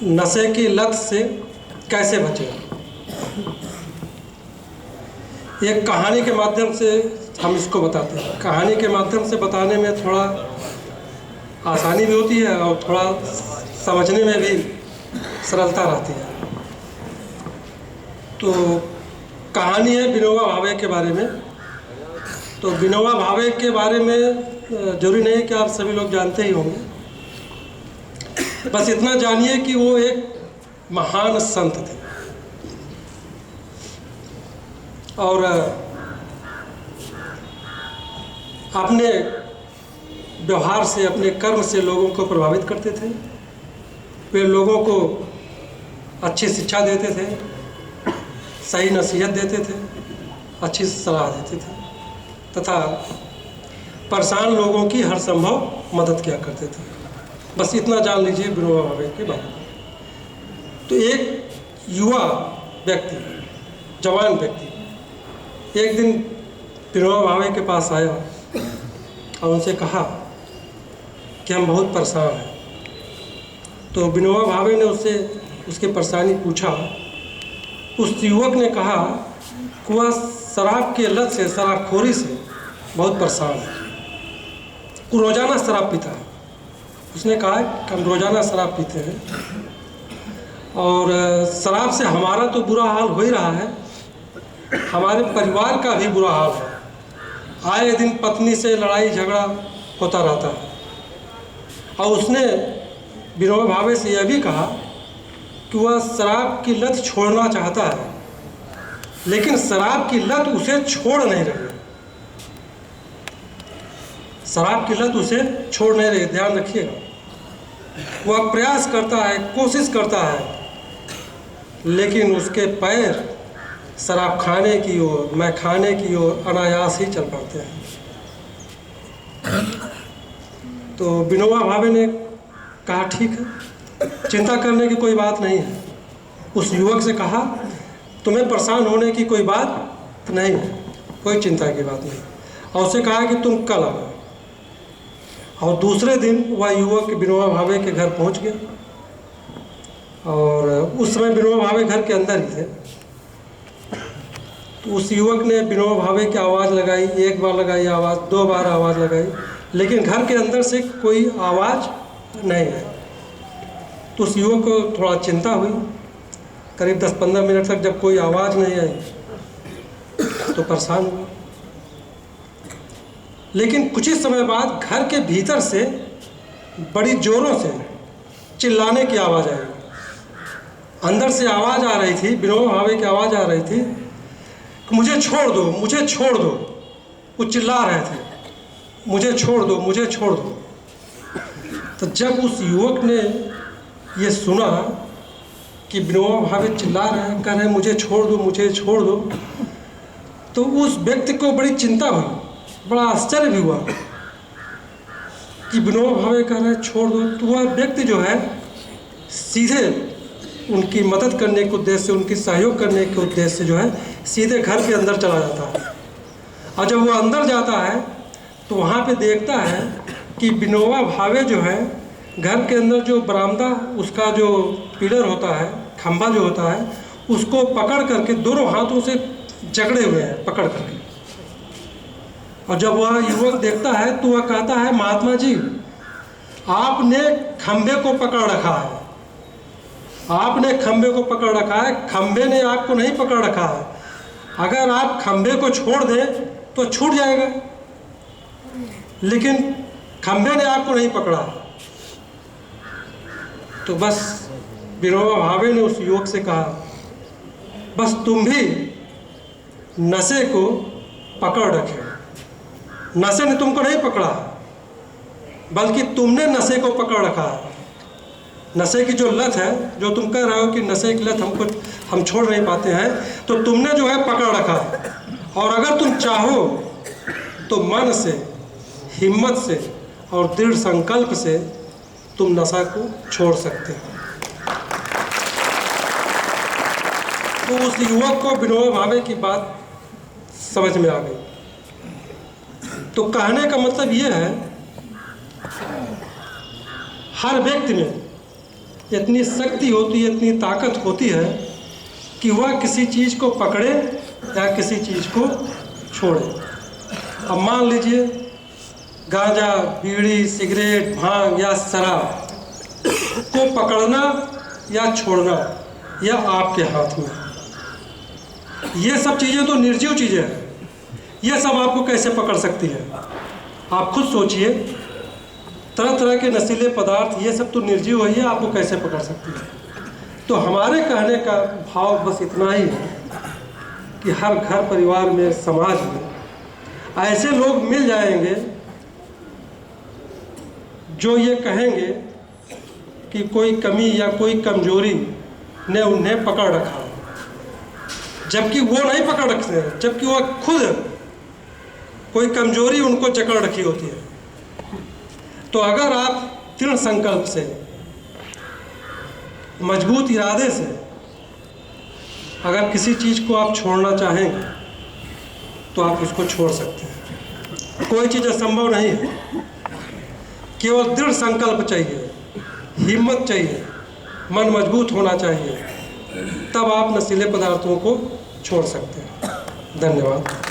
नशे की लत से कैसे बचें। एक कहानी के माध्यम से हम इसको बताते हैं। कहानी के माध्यम से बताने में थोड़ा आसानी भी होती है और थोड़ा समझने में भी सरलता रहती है। तो कहानी है विनोबा भावे के बारे में। तो विनोबा भावे के बारे में जरूरी नहीं कि आप सभी लोग जानते ही होंगे, बस इतना जानिए कि वो एक महान संत थे और अपने व्यवहार से, अपने कर्म से लोगों को प्रभावित करते थे। वे लोगों को अच्छी शिक्षा देते थे, सही नसीहत देते थे, अच्छी सलाह देते थे तथा परेशान लोगों की हर संभव मदद किया करते थे। बस इतना जान लीजिए विनोबा भावे के बारे में। तो एक युवा व्यक्ति, जवान व्यक्ति एक दिन विनोबा भावे के पास आया और उनसे कहा कि हम बहुत परेशान हैं। तो विनोबा भावे ने उससे उसकी परेशानी पूछा। उस युवक ने कहा कि वह शराब की लत से, शराबखोरी से बहुत परेशान है। वो रोज़ाना शराब पीता है। उसने कहा कि हम रोज़ाना शराब पीते हैं और शराब से हमारा तो बुरा हाल हो ही रहा है, हमारे परिवार का भी बुरा हाल है। आए दिन पत्नी से लड़ाई झगड़ा होता रहता है। और उसने विनोबा भावे से यह भी कहा कि वह शराब की लत छोड़ना चाहता है, लेकिन शराब की लत उसे छोड़ नहीं रही। शराब की लत उसे छोड़ नहीं रही, ध्यान रखिएगा। वह प्रयास करता है, कोशिश करता है, लेकिन उसके पैर शराब खाने की ओर, मैं खाने की ओर अनायास ही चल पड़ते हैं। तो विनोबा भावे ने कहा ठीक है, चिंता करने की कोई बात नहीं है। उस युवक से कहा तुम्हें परेशान होने की कोई बात नहीं है, कोई चिंता की बात नहीं। और उसे कहा कि तुम कल आना। और दूसरे दिन वह युवक विनोबा भावे के घर पहुंच गया और उस समय विनोबा भावे घर के अंदर ही थे। तो उस युवक ने विनोबा भावे की आवाज़ लगाई, एक बार लगाई आवाज़, दो बार आवाज़ लगाई, लेकिन घर के अंदर से कोई आवाज़ नहीं आई। तो उस युवक को थोड़ा चिंता हुई। करीब 10-15 मिनट तक जब कोई आवाज़ नहीं आई तो परेशान हुआ। लेकिन कुछ ही समय बाद घर के भीतर से बड़ी जोरों से चिल्लाने की आवाज़ आई। अंदर से आवाज़ आ रही थी, विनोबा भावे की आवाज़ आ रही थी कि मुझे छोड़ दो, मुझे छोड़ दो। वो चिल्ला रहे थे, मुझे छोड़ दो, मुझे छोड़ दो। तो जब उस युवक ने ये सुना कि विनोबा भावे चिल्ला रहे हैं, कह रहे हैं मुझे छोड़ दो, मुझे छोड़ दो, तो उस व्यक्ति को बड़ी चिंता हुई, बड़ा आश्चर्य भी हुआ कि विनोबा भावे कह रहे हैं छोड़ दो। तो वह व्यक्ति जो है सीधे उनकी मदद करने के उद्देश्य से, उनकी सहयोग करने के उद्देश्य से जो है सीधे घर के अंदर चला जाता है। और जब वो अंदर जाता है तो वहाँ पे देखता है कि विनोबा भावे जो है घर के अंदर जो बरामदा, उसका जो पिलर होता है, खंभा जो होता है, उसको पकड़ करके दोनों हाथों से जकड़े हुए हैं, पकड़ करके। और जब वह युवक देखता है तो वह कहता है महात्मा जी, आपने खंभे को पकड़ रखा है, आपने खंभे को पकड़ रखा है, खंभे ने आपको नहीं पकड़ रखा है। अगर आप खंभे को छोड़ दें तो छूट जाएगा, लेकिन खंभे ने आपको नहीं पकड़ा। तो बस विनोबा भावे ने उस युवक से कहा बस तुम भी नशे को पकड़ रखे। नशे ने तुमको नहीं पकड़ा, बल्कि तुमने नशे को पकड़ रखा है। नशे की जो लत है, जो तुम कह रहे हो कि नशे की लत हम छोड़ नहीं पाते हैं, तो तुमने जो है पकड़ रखा है। और अगर तुम चाहो तो मन से, हिम्मत से और दृढ़ संकल्प से तुम नशा को छोड़ सकते हो। तो उस युवक को विनोबा भावे की बात समझ में आ गई। तो कहने का मतलब ये है, हर व्यक्ति में इतनी शक्ति होती है, इतनी ताकत होती है कि वह किसी चीज़ को पकड़े या किसी चीज़ को छोड़े। अब मान लीजिए गांजा, बीड़ी, सिगरेट, भांग या शराब को पकड़ना या छोड़ना यह आपके हाथ में है। ये सब चीज़ें तो निर्जीव चीज़ें हैं, ये सब आपको कैसे पकड़ सकती है? आप खुद सोचिए। तरह तरह के नशीले पदार्थ, ये सब तो निर्जीव है, ये आपको कैसे पकड़ सकती है? तो हमारे कहने का भाव बस इतना ही है कि हर घर परिवार में, समाज में ऐसे लोग मिल जाएंगे जो ये कहेंगे कि कोई कमी या कोई कमजोरी ने उन्हें पकड़ रखा है, जबकि वो नहीं पकड़ रखते हैं, जबकि वो खुद कोई कमजोरी उनको जकड़ रखी होती है। तो अगर आप दृढ़ संकल्प से, मजबूत इरादे से अगर किसी चीज़ को आप छोड़ना चाहेंगे तो आप उसको छोड़ सकते हैं। कोई चीज़ असंभव नहीं है, केवल दृढ़ संकल्प चाहिए, हिम्मत चाहिए, मन मजबूत होना चाहिए, तब आप नशीले पदार्थों को छोड़ सकते हैं। धन्यवाद।